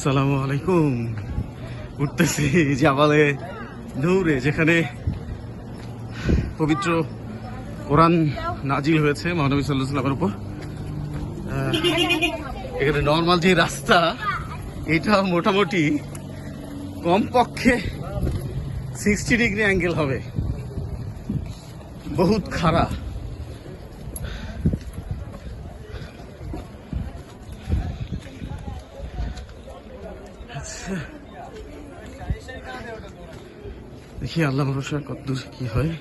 আসসালামু আলাইকুম। উঠতেছি জাবালে নূরে, যেখানে পবিত্র কোরআন নাজিল হয়েছে মহানবী সাল্লাল্লাহু আলাইহি ওয়াসাল্লামের উপর। এখানে নর্মাল যে রাস্তা, এটা মোটামুটি কমপক্ষে 60 ডিগ্রি অ্যাঙ্গেল হবে, বহুত খাড়া। আচ্ছা, দেখি আল্লাহ ভরসা কতদূর কি হয়।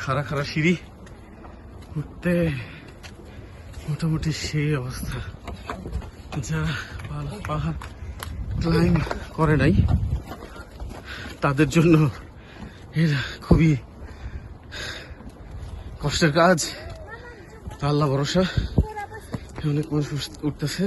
খাড়া খাড়া সিঁড়ি উঠতে মোটামুটি সেই অবস্থা। যারা পাহাড় ক্লাইম্ব করে নাই তাদের জন্য এটা খুবই কষ্টের কাজ। আল্লাহ ভরসা, অনেক মানুষ উঠতেছে।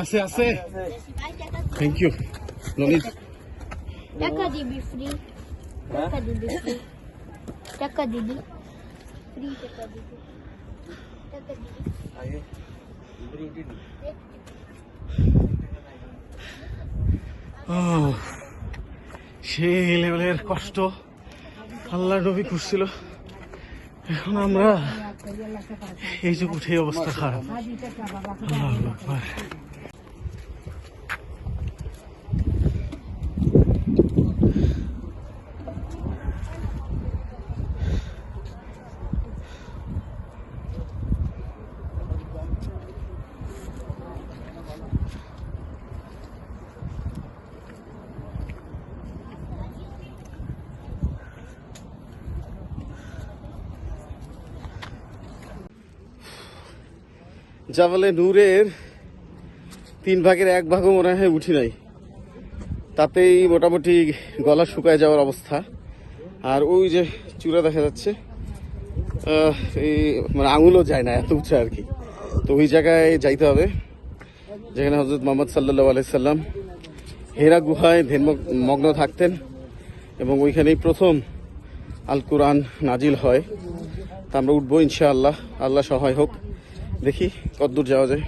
আছে আছে, থ্যাংক ইউ। নলিজ টাকা দিবি ফ্রি, টাকা দিবি ফ্রি, টাকা দিবি ফ্রি, টাকা দিবি, টাকা দিবি আগে সেই লেভেলের কষ্ট আল্লাহ নবী করছিল। এখন আমরা এই যে উঠে অবস্থা খারাপ। আল্লাহু আকবার। জাবালে নূরের 3 ভাগের 1 ভাগও মনে হয় উঠি নাই, তাতেই মোটামুটি গলা শুকায় যাওয়ার অবস্থা। আর ওই যে চূড়া দেখা যাচ্ছে, এই মানে আঙুলও যায় না, এত উঁচু আর কি। তো ওই জায়গায় যাইতে হবে যেখানে হযরত মুহাম্মদ সাল্লাল্লাহু আলাইহি সাল্লাম হেরা গুহায় ধ্যানমগ্ন থাকতেন, এবং ওইখানেই প্রথম আল কোরআন নাজিল হয়। তা আমরা উঠবো ইনশাআল্লাহ, আল্লাহ সহায় হোক। দেখি কতদূর যাওয়া যায়।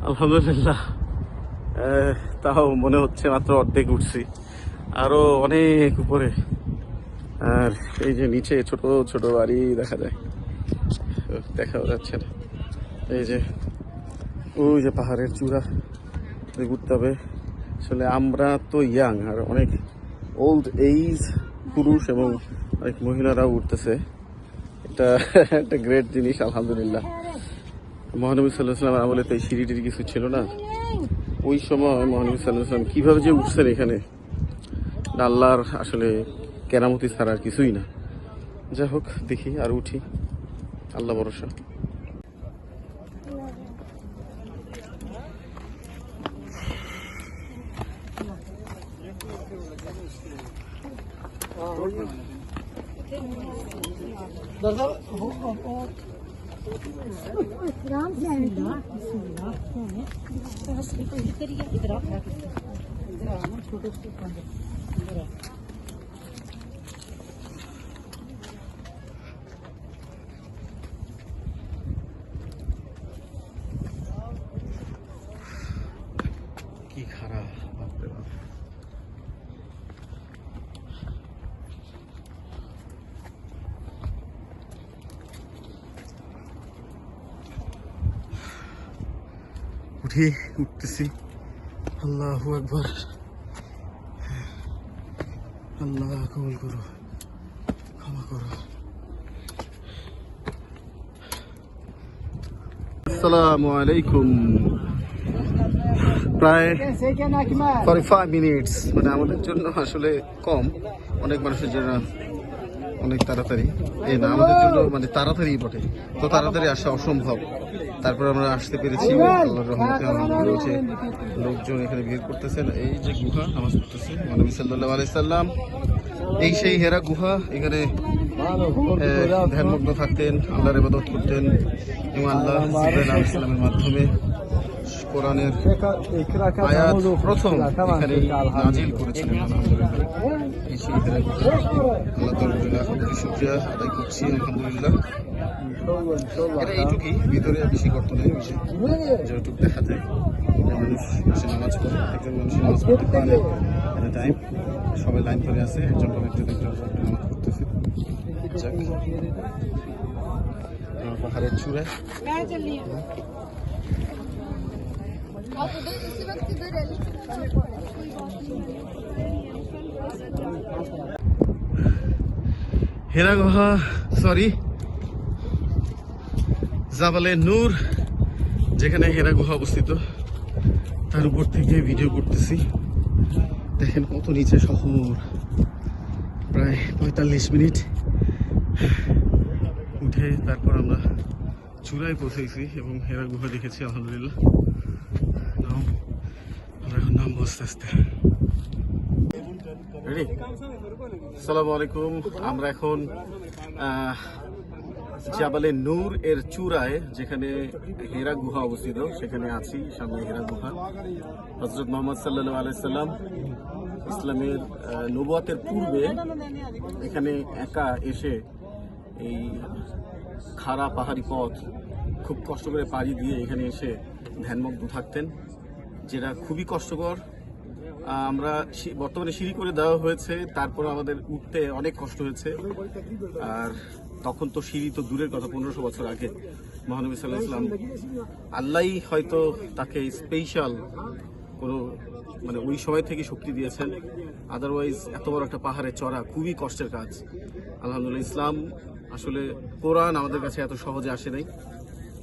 আলহামদুলিল্লাহ, তাও মনে হচ্ছে মাত্র অর্ধেক উঠছি, আরো অনেক উপরে। আর এই যে নিচে ছোট ছোট বাড়ি দেখা যায়, দেখাও যাচ্ছে না। এই যে ওই যে পাহাড়ের চূড়া উঠতে হবে। আসলে আমরা তো ইয়াং, আর অনেক ওল্ড এইজ পুরুষ এবং অনেক মহিলারাও উঠতেছে। এটা একটা গ্রেট জিনিস, আলহামদুলিল্লাহ। মহানবী সাল্লাল্লাহু আলাইহি ওয়াসাল্লামের আমলে তো এই সিঁড়িটির কিছু ছিল না। ওই সময় মহানবী সাল্লাল্লাহু আলাইহি ওয়াসাল্লাম কিভাবে যে উঠছেন এখানে, আল্লাহর আসলে কেরামতি ছাড়া আর কিছুই না। যাই হোক, দেখি আর উঠি, আল্লাহ ভরসা। राम से কি খারাপ, বাপরে বাপ। উঠতেছি আল্লাহু আকবার। আল্লাহ কবুল করো, ক্ষমা করো। আসসালামু আলাইকুম। প্রায় 45 মিনিটস, মানে আমাদের জন্য আসলে কম, অনেক মানুষের জন্য অনেক তাড়াতাড়ি। এই না, আমাদের জন্য মানে তাড়াতাড়ি বটে, তো তাড়াতাড়ি আসা অসম্ভব। তারপর আমরা আসতে পেরেছি আল্লাহর রহমতে। আলহামদুলিল্লাহ যে লোকজন এখানে ভিড় করতেছেন। এই যে গুহা, নামাজ পড়তেছে নবী সাল্লাল্লাহু আলাইহি সাল্লাম। এই সেই হেরা গুহা, এখানে ধ্যানমগ্ন থাকতেন, আল্লাহর ইবাদত করতেন এবং আল্লাহ জিবরাইল আলাইহিস সালামের মাধ্যমে কোরআনের আয়াত প্রথম এখানে নাজিল করেছিলেন। আলহামদুলিল্লাহ এই সেই হেরা গুহা। আল্লাহ তাআলা লাখো শুকরিয়া আদায় করছি। আলহামদুলিল্লাহ এটা এইটুকুই, ভিতরে বেশি গর্ত নেই, বেশি যেটুকু দেখা যায় যে মানুষ এসে নামাজ পড়ে। একজন মানুষ নামাজ পড়তে পারে এট টাইম, সবাই লাইন ধরে আছে, একজন নামাজ পড়তেছে। যাক, পাহাড়ের চূড়ায় হেরা গুহা, সরি জাবালে নূর, যেখানে হেরা গুহা অবস্থিত, তার উপর থেকে ভিডিও করতেছি। দেখেন কত নিচে শহর। প্রায় 45 মিনিট উঠে তারপর আমরা চূড়ায় পৌঁছেছি এবং হেরা গুহা দেখেছি। আলহামদুলিল্লাহ আমরা এখন নামবো আস্তে আস্তে। রেডি? আসসালামু আলাইকুম। আমরা এখন জাবালে নূর এর চূড়ায়, যেখানে হেরা গুহা অবস্থিত, সেখানে আছি। সামনে হেরা গুহা। হযরত মুহাম্মদ সাল্লাল্লাহু আলাইহি সাল্লাম ইসলামের নবুয়তের পূর্বে এখানে একা এসে এই খাড়া পাহাড়ি পথ খুব কষ্ট করে পাড়ি দিয়ে এখানে এসে ধ্যানমগ্ন থাকতেন, যেটা খুবই কষ্টকর। আমরা বর্তমানে সিঁড়ি করে দেওয়া হয়েছে, তারপর আমাদের উঠতে অনেক কষ্ট হয়েছে। আর তখন তো সিঁড়ি তো দূরের কথা, 1500 বছর আগে মহানবী সাল্লাল্লাহু আলাইহি ওয়াসাল্লাম আল্লাহই হয়তো তাকে স্পেশাল কোনো মানে ওই সময় থেকে শক্তি দিয়েছেন। আদারওয়াইজ এত বড় একটা পাহাড়ে চড়া খুবই কষ্টের কাজ। আলহামদুলিল্লাহ ইসলাম আসলে কোরআন আমাদের কাছে এত সহজে আসে নাই,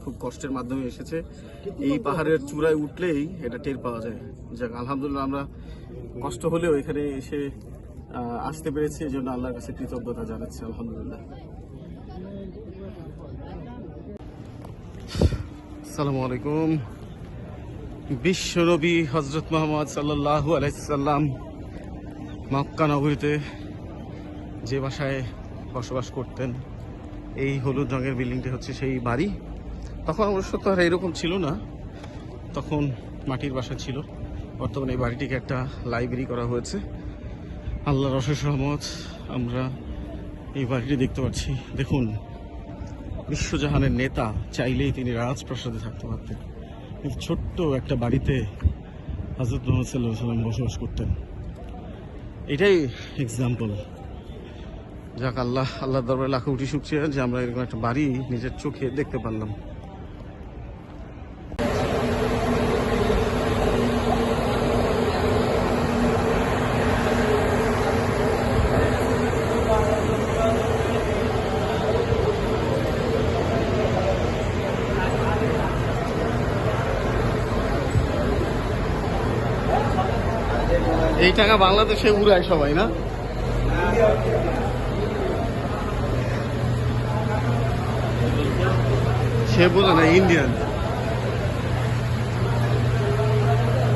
খুব কষ্টের মাধ্যমে এসেছে। এই পাহাড়ের চূড়ায় উঠলেই এটা টের পাওয়া যায়। যাক, আলহামদুলিল্লাহ আমরা কষ্ট হলেও এখানে এসে আসতে পেরেছি, এই জন্য আল্লাহর কাছে কৃতজ্ঞতা জানাচ্ছি। আলহামদুলিল্লাহ। আসসালামু আলাইকুম। বিশ্বনবী হযরত মুহাম্মদ সাল্লাল্লাহু আলাইহি সাল্লাম মক্কা নগরীতে যে বাসায় বসবাস করতেন, এই হলুদ রঙের বিল্ডিংটা হচ্ছে সেই বাড়ি। তখন অবশ্য তো আর এরকম ছিল না, তখন মাটির বাসা ছিল। বর্তমানে এই বাড়িটিকে একটা লাইব্রেরি করা হয়েছে। আল্লাহর অশেষ রহমত, আমরা এই বাড়িটি দেখতে পাচ্ছি। দেখুন, বিশ্বজাহানের নেতা চাইলেই তিনি রাজপ্রাসাদে থাকতে পারতেন, কিন্তু ছোট্ট একটা বাড়িতে হযরত মুহাম্মদ সাল্লাল্লাহু আলাইহি ওয়াসাল্লাম বসবাস করতেন। এটাই এক্সাম্পল। যাক, আল্লাহর দরবারে লাখো কোটি শুকরিয়া যে আমরা এরকম একটা বাড়ি নিজের চোখে দেখতে পারলাম। এই টাকা বাংলাদেশে উড়ায় সবাই, না? সে বোঝে না ইন্ডিয়ান।